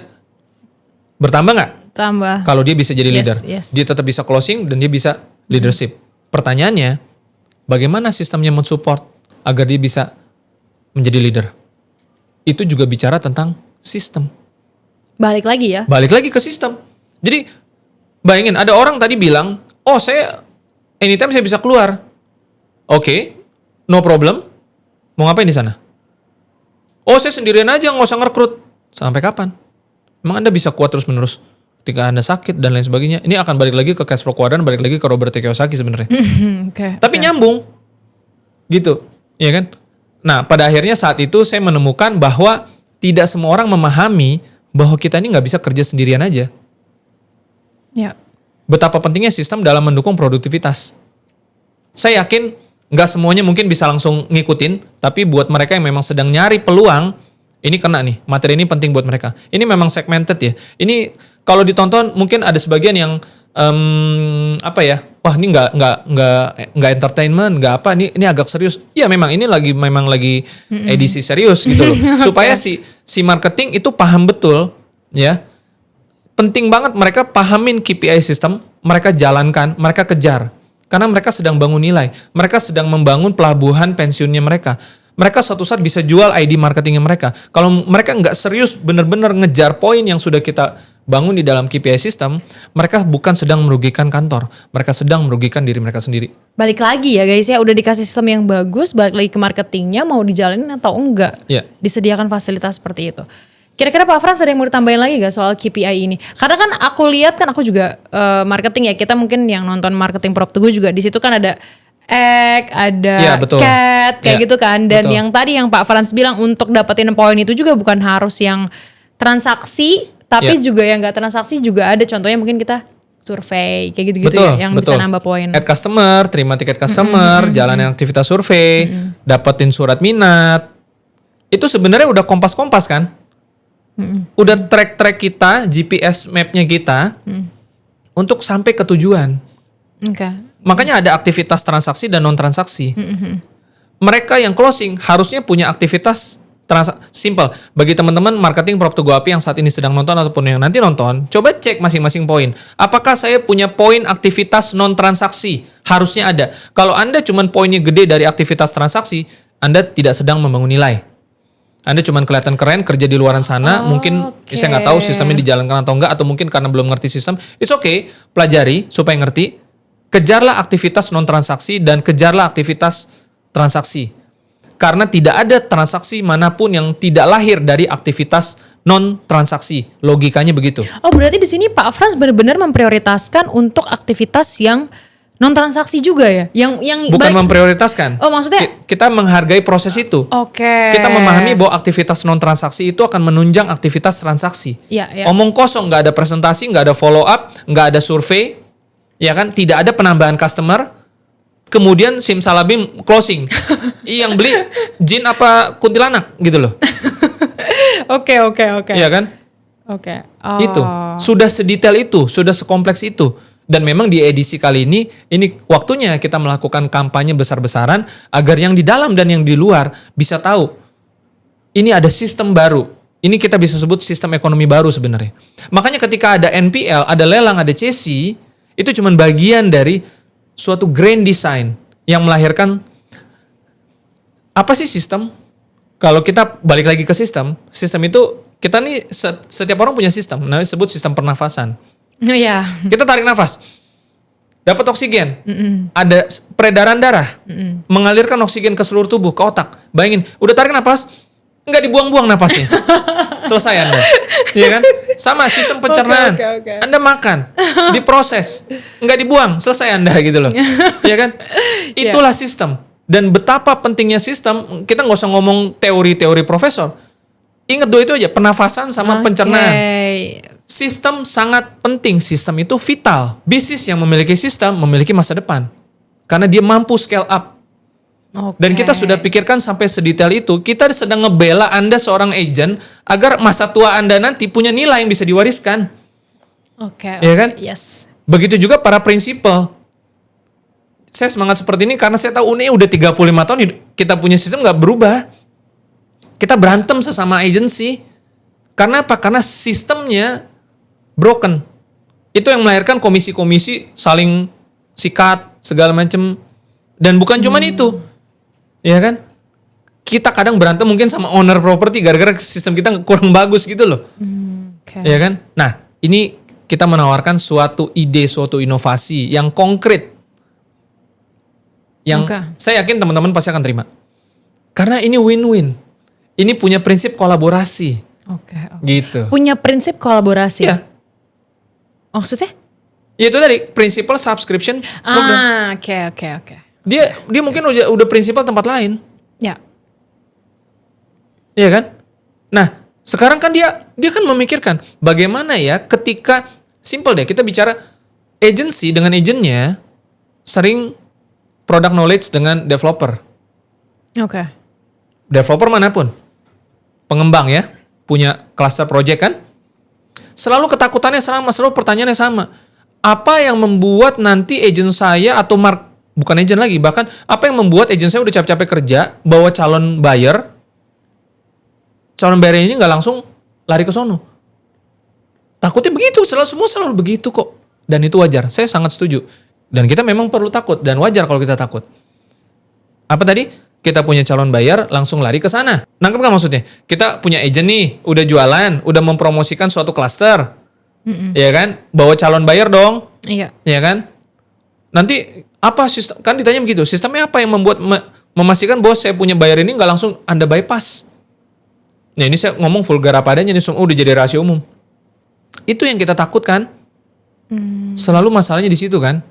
bertambah nggak? Tambah. Kalau dia bisa jadi leader, dia tetap bisa closing dan dia bisa leadership. Pertanyaannya, bagaimana sistemnya mensupport agar dia bisa menjadi leader? Itu juga bicara tentang sistem. Balik lagi ya? Balik lagi ke sistem. Jadi bayangin ada orang tadi bilang, oh saya anytime saya bisa keluar. Oke, no problem. Mau ngapain di sana? Oh saya sendirian aja, nggak usah ngerekrut. Sampai kapan? Emang Anda bisa kuat terus menerus? Ketika Anda sakit dan lain sebagainya. Ini akan balik lagi ke cash flow quadrant, balik lagi ke Robert Kiyosaki sebenarnya. Tapi nyambung. Gitu, ya kan? Nah pada akhirnya saat itu saya menemukan bahwa tidak semua orang memahami bahwa kita ini nggak bisa kerja sendirian aja. Ya. Betapa pentingnya sistem dalam mendukung produktivitas. Saya yakin nggak semuanya mungkin bisa langsung ngikutin, tapi buat mereka yang memang sedang nyari peluang, ini kena nih, materi ini penting buat mereka. Ini memang segmented ya. Ini kalau ditonton mungkin ada sebagian yang wah ini nggak entertainment, nggak apa, ini agak serius. Iya memang ini memang lagi edisi serius gitu loh. Supaya si marketing itu paham betul ya. Penting banget mereka pahamin KPI sistem, mereka jalankan, mereka kejar. Karena mereka sedang bangun nilai. Mereka sedang membangun pelabuhan pensiunnya mereka. Mereka suatu saat bisa jual ID marketingnya mereka. Kalau mereka nggak serius benar-benar ngejar poin yang sudah kita bangun di dalam KPI sistem, mereka bukan sedang merugikan kantor. Mereka sedang merugikan diri mereka sendiri. Balik lagi ya guys ya, udah dikasih sistem yang bagus, balik lagi ke marketingnya, mau dijalanin atau enggak. Disediakan fasilitas seperti itu. Kira-kira Pak Frans ada yang mau ditambahin lagi gak soal KPI ini? Karena kan aku lihat kan aku juga marketing ya, kita mungkin yang nonton marketing Prop Teguh juga di situ kan ada ada cat kayak gitu kan. Dan yang tadi yang Pak Frans bilang untuk dapetin poin itu juga bukan harus yang transaksi, tapi juga yang gak transaksi juga ada. Contohnya mungkin kita survei kayak gitu-gitu ya yang bisa nambah poin. Add customer, terima tiket customer, jalanin aktivitas survei, dapetin surat minat. Itu sebenarnya udah kompas-kompas kan? Udah track kita, GPS mapnya kita untuk sampai ke tujuan. Makanya ada aktivitas transaksi dan non transaksi. Mereka yang closing harusnya punya aktivitas Simple. Bagi teman-teman marketing Prop2Go API yang saat ini sedang nonton ataupun yang nanti nonton, coba cek masing-masing poin. Apakah saya punya poin aktivitas non-transaksi? Harusnya ada. Kalau Anda cuma poinnya gede dari aktivitas transaksi, Anda tidak sedang membangun nilai. Anda cuma kelihatan keren kerja di luaran sana, mungkin saya nggak tahu sistemnya dijalankan atau enggak, atau mungkin karena belum ngerti sistem. It's okay, pelajari supaya ngerti. Kejarlah aktivitas non-transaksi dan kejarlah aktivitas transaksi. Karena tidak ada transaksi manapun yang tidak lahir dari aktivitas non-transaksi. Logikanya begitu. Oh, berarti di sini Pak Frans benar-benar memprioritaskan untuk aktivitas yang non-transaksi juga ya? Yang bukan memprioritaskan. Oh, maksudnya kita menghargai proses itu. Oke. Kita memahami bahwa aktivitas non-transaksi itu akan menunjang aktivitas transaksi. Iya. Omong kosong, nggak ada presentasi, nggak ada follow up, nggak ada survei, ya kan? Tidak ada penambahan customer. Kemudian simsalabim closing. Yang beli jin apa kuntilanak gitu loh. Oke. Iya kan? Oke. Itu sudah sedetail itu, sudah sekompleks itu. Dan memang di edisi kali ini waktunya kita melakukan kampanye besar-besaran agar yang di dalam dan yang di luar bisa tahu. Ini ada sistem baru. Ini kita bisa sebut sistem ekonomi baru sebenarnya. Makanya ketika ada NPL, ada lelang, ada CC, itu cuma bagian dari suatu grand design yang melahirkan apa sih sistem? Kalau kita balik lagi ke sistem itu kita nih setiap orang punya sistem, namanya sebut sistem pernafasan. Oh ya. Kita tarik nafas, dapat oksigen, ada peredaran darah, mengalirkan oksigen ke seluruh tubuh, ke otak. Bayangin, udah tarik nafas, nggak dibuang-buang nafasnya, selesai Anda, iya kan? Sama sistem pencernaan, Okay. Anda makan, diproses, nggak dibuang, selesai Anda gitu loh, iya kan? Itulah sistem. Dan betapa pentingnya sistem, kita nggak usah ngomong teori-teori profesor. Ingat dua itu aja, pernafasan sama pencernaan. Sistem sangat penting, sistem itu vital. Bisnis yang memiliki sistem memiliki masa depan. Karena dia mampu scale up. Dan kita sudah pikirkan sampai sedetail itu, kita sedang ngebela Anda seorang agent agar masa tua Anda nanti punya nilai yang bisa diwariskan. Iya kan? Yes. Begitu juga para prinsipal. Saya semangat seperti ini karena saya tahu ini udah 35 tahun kita punya sistem nggak berubah. Kita berantem sesama agency. Karena apa? Karena sistemnya broken. Itu yang melahirkan komisi-komisi saling sikat segala macam. Dan bukan cuma itu. Ya kan? Kita kadang berantem mungkin sama owner property gara-gara sistem kita kurang bagus gitu loh. Ya kan? Nah, ini kita menawarkan suatu ide, suatu inovasi yang konkret. Yang saya yakin teman-teman pasti akan terima. Karena ini win-win. Ini punya prinsip kolaborasi. Gitu. Punya prinsip kolaborasi. Iya. Maksudnya? Ya itu tadi principal subscription program. Oke. Dia mungkin udah prinsipal tempat lain. Ya. Iya kan? Nah, sekarang kan dia kan memikirkan bagaimana ya ketika simple deh kita bicara agency dengan agentnya sering product knowledge dengan developer. Oke. Developer manapun. Pengembang ya, punya cluster project kan? Selalu ketakutannya sama, selalu pertanyaannya sama. Apa yang membuat nanti agent saya atau bukan agent lagi, bahkan apa yang membuat agent saya udah capek-capek kerja, bawa calon buyer ini nggak langsung lari ke sono. Takutnya begitu, semua selalu begitu kok. Dan itu wajar, saya sangat setuju. Dan kita memang perlu takut, dan wajar kalau kita takut. Apa tadi? Kita punya calon buyer, langsung lari ke sana. Nangkep nggak maksudnya? Kita punya agent nih, udah jualan, udah mempromosikan suatu cluster. Ya kan? Bawa calon buyer dong. Iya. Ya kan? Nanti apa sistem? Kan ditanya begitu. Sistemnya apa yang membuat memastikan bahwa saya punya buyer ini nggak langsung Anda bypass? Nah ini saya ngomong vulgar apa adanya nih, udah jadi rahasia umum. Itu yang kita takutkan. Selalu masalahnya di situ kan?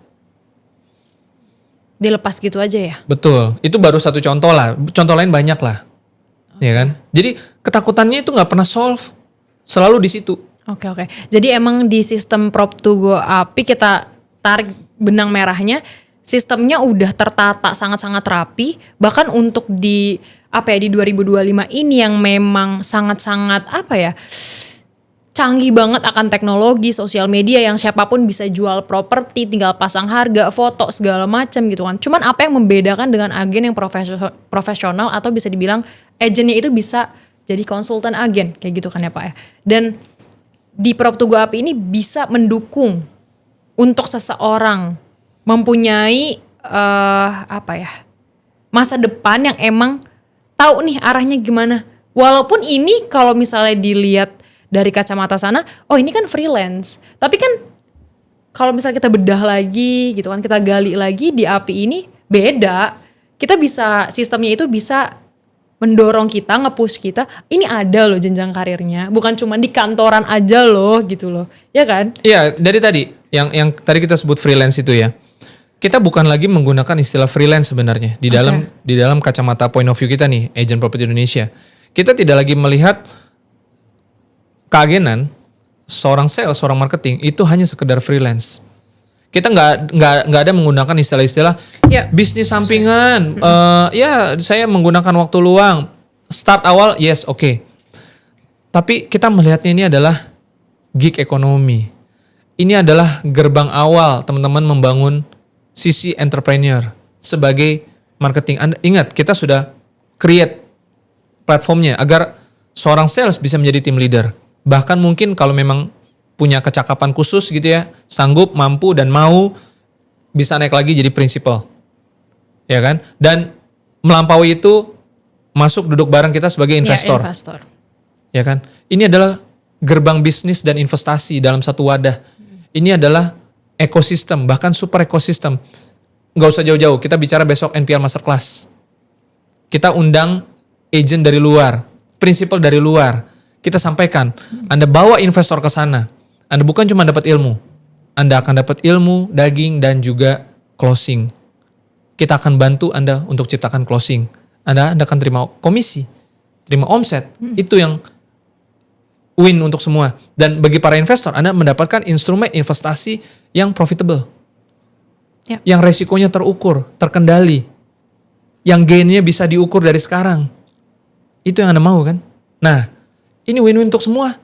Dilepas gitu aja ya? Betul. Itu baru satu contoh lah. Contoh lain banyak lah. Ya kan? Jadi ketakutannya itu nggak pernah solve. Selalu di situ. Oke. Jadi emang di sistem Prop2Go API kita tarik benang merahnya, sistemnya udah tertata sangat-sangat rapi. Bahkan untuk di 2025 ini yang memang sangat-sangat canggih banget akan teknologi sosial media yang siapapun bisa jual properti, tinggal pasang harga, foto segala macam gitu kan. Cuman apa yang membedakan dengan agen yang profesional atau bisa dibilang agentnya itu bisa jadi konsultan agen kayak gitu kan ya Pak ya. Dan di Prop to Go Up ini bisa mendukung untuk seseorang mempunyai masa depan yang emang tahu nih arahnya gimana. Walaupun ini kalau misalnya dilihat dari kacamata sana, oh ini kan freelance. Tapi kan kalau misalnya kita bedah lagi gitu kan, kita gali lagi di API ini beda. Kita bisa, sistemnya itu bisa mendorong kita, nge-push kita, ini ada loh jenjang karirnya, bukan cuma di kantoran aja loh gitu loh, ya kan? Iya, dari tadi yang tadi kita sebut freelance itu ya. Kita bukan lagi menggunakan istilah freelance sebenarnya di dalam kacamata point of view kita nih, Agent Property Indonesia. Kita tidak lagi melihat keagenan seorang sales, seorang marketing itu hanya sekedar freelance. Kita nggak ada menggunakan istilah-istilah bisnis sampingan. Saya menggunakan waktu luang. Start awal, yes, oke. Tapi kita melihatnya ini adalah gig ekonomi. Ini adalah gerbang awal teman-teman membangun sisi entrepreneur sebagai marketing. Anda ingat, kita sudah create platformnya agar seorang sales bisa menjadi team leader. Bahkan mungkin kalau memang punya kecakapan khusus gitu ya, sanggup, mampu, dan mau, bisa naik lagi jadi principal. Ya kan? Dan melampaui itu, masuk duduk bareng kita sebagai investor. Ya, investor. Ya kan? Ini adalah gerbang bisnis dan investasi dalam satu wadah. Ini adalah ekosistem, bahkan super ekosistem. Nggak usah jauh-jauh, kita bicara besok NPR Masterclass. Kita undang agent dari luar, prinsipal dari luar. Kita sampaikan, Anda bawa investor ke sana. Anda bukan cuma dapat ilmu, Anda akan dapat ilmu, daging, dan juga closing. Kita akan bantu Anda untuk ciptakan closing. Anda akan terima komisi, terima omset. Itu yang win untuk semua. Dan bagi para investor, Anda mendapatkan instrumen investasi yang profitable. Ya. Yang resikonya terukur, terkendali. Yang gainnya bisa diukur dari sekarang. Itu yang Anda mau kan? Nah, ini win-win untuk semua.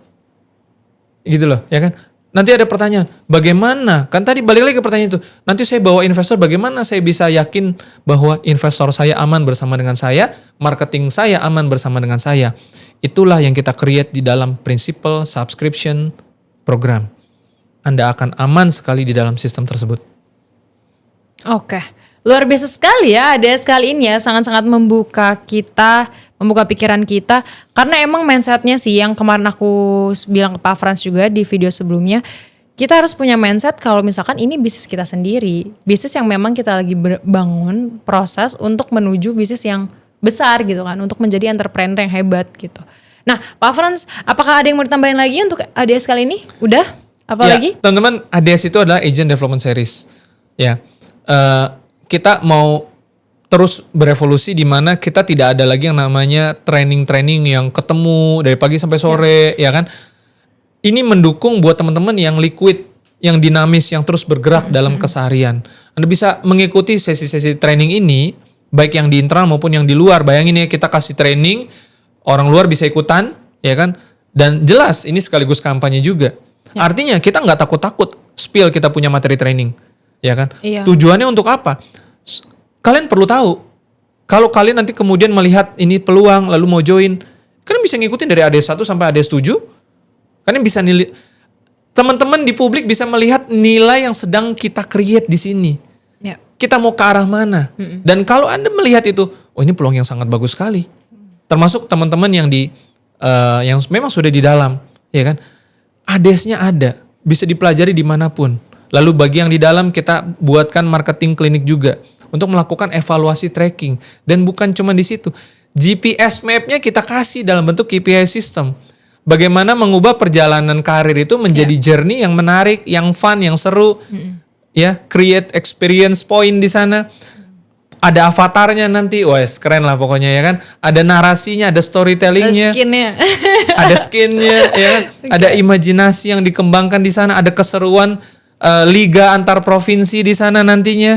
Gitu loh, ya kan? Nanti ada pertanyaan, bagaimana? Kan tadi balik lagi ke pertanyaan itu. Nanti saya bawa investor, bagaimana saya bisa yakin bahwa investor saya aman bersama dengan saya, marketing saya aman bersama dengan saya. Itulah yang kita create di dalam Principal Subscription Program. Anda akan aman sekali di dalam sistem tersebut. Oke, luar biasa sekali ya, ada sekali ini ya, sangat-sangat membuka kita, membuka pikiran kita. Karena emang mindsetnya sih yang kemarin aku bilang ke Pak Frans juga di video sebelumnya, kita harus punya mindset kalau misalkan ini bisnis kita sendiri, bisnis yang memang kita lagi bangun proses untuk menuju bisnis yang besar gitu kan, untuk menjadi entrepreneur yang hebat gitu. Nah, Pak Frans, apakah ada yang mau ditambahin lagi untuk ADS kali ini? Udah? Apalagi? Teman-teman, ADS itu adalah Agent Development Series. Ya. Kita mau terus berevolusi di mana kita tidak ada lagi yang namanya training-training yang ketemu dari pagi sampai sore, ya kan? Ini mendukung buat teman-teman yang liquid, yang dinamis, yang terus bergerak dalam keseharian. Anda bisa mengikuti sesi-sesi training ini, baik yang di internal maupun yang di luar. Bayangin ya, kita kasih training, orang luar bisa ikutan, ya kan? Dan jelas ini sekaligus kampanye juga. Ya. Artinya kita nggak takut-takut spill kita punya materi training. Ya kan? Iya. Tujuannya untuk apa? Kalian perlu tahu. Kalau kalian nanti kemudian melihat ini peluang lalu mau join, kalian bisa ngikutin dari ADS 1 sampai ADS 7. Kalian bisa nilai, teman-teman di publik bisa melihat nilai yang sedang kita create di sini. Ya. Kita mau ke arah mana? Dan kalau Anda melihat itu, oh ini peluang yang sangat bagus sekali. Termasuk teman-teman yang yang memang sudah di dalam, ya kan? ADS-nya ada, bisa dipelajari dimanapun. Lalu bagi yang di dalam kita buatkan marketing klinik juga untuk melakukan evaluasi tracking. Dan bukan cuma di situ. GPS map-nya kita kasih dalam bentuk KPI system. Bagaimana mengubah perjalanan karir itu menjadi journey yang menarik, yang fun, yang seru. Ya, create experience point di sana. Ada avatarnya nanti, wes keren lah pokoknya ya kan. Ada narasinya, ada storytellingnya. Ada skinnya. Ada skinnya, ya kan. Ada imajinasi yang dikembangkan di sana. Ada keseruan liga antar provinsi di sana nantinya.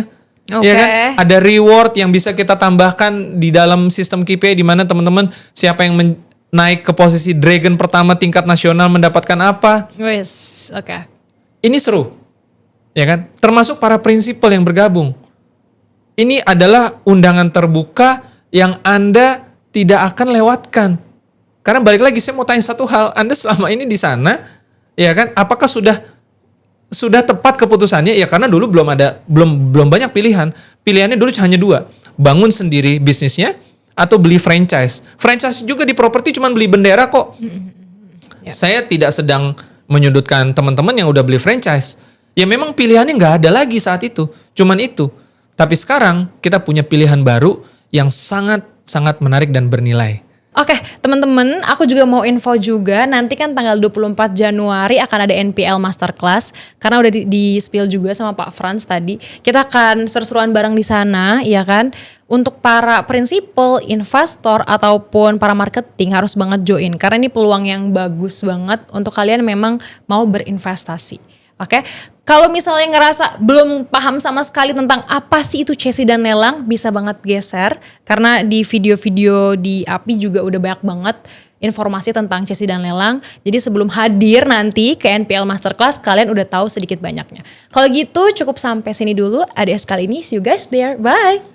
Ya kan? Ada reward yang bisa kita tambahkan di dalam sistem KPI di mana teman-teman siapa yang naik ke posisi Dragon pertama tingkat nasional mendapatkan apa. Wes, oke. Ini seru. Ya kan? Termasuk para prinsipal yang bergabung. Ini adalah undangan terbuka yang Anda tidak akan lewatkan. Karena balik lagi saya mau tanya satu hal, Anda selama ini di sana, ya kan? Apakah sudah tepat keputusannya? Ya karena dulu belum banyak pilihan. Pilihannya dulu hanya 2, bangun sendiri bisnisnya atau beli franchise. Franchise juga di properti cuma beli bendera kok. Saya tidak sedang menyudutkan teman-teman yang udah beli franchise. Ya memang pilihannya nggak ada lagi saat itu, cuman itu. Tapi sekarang kita punya pilihan baru yang sangat menarik dan bernilai. Oke, teman-teman, aku juga mau info juga, nanti kan tanggal 24 Januari akan ada NPL Masterclass, karena udah di-spill juga sama Pak Frans tadi. Kita akan seru-seruan bareng di sana, ya kan? Untuk para prinsipal, investor, ataupun para marketing harus banget join, karena ini peluang yang bagus banget untuk kalian memang mau berinvestasi. Oke, kalau misalnya ngerasa belum paham sama sekali tentang apa sih itu CSI dan lelang, bisa banget geser karena di video-video di API juga udah banyak banget informasi tentang CSI dan lelang. Jadi sebelum hadir nanti ke NPL Masterclass, kalian udah tahu sedikit banyaknya. Kalau gitu cukup sampai sini dulu ADS kali ini. See you guys there. Bye.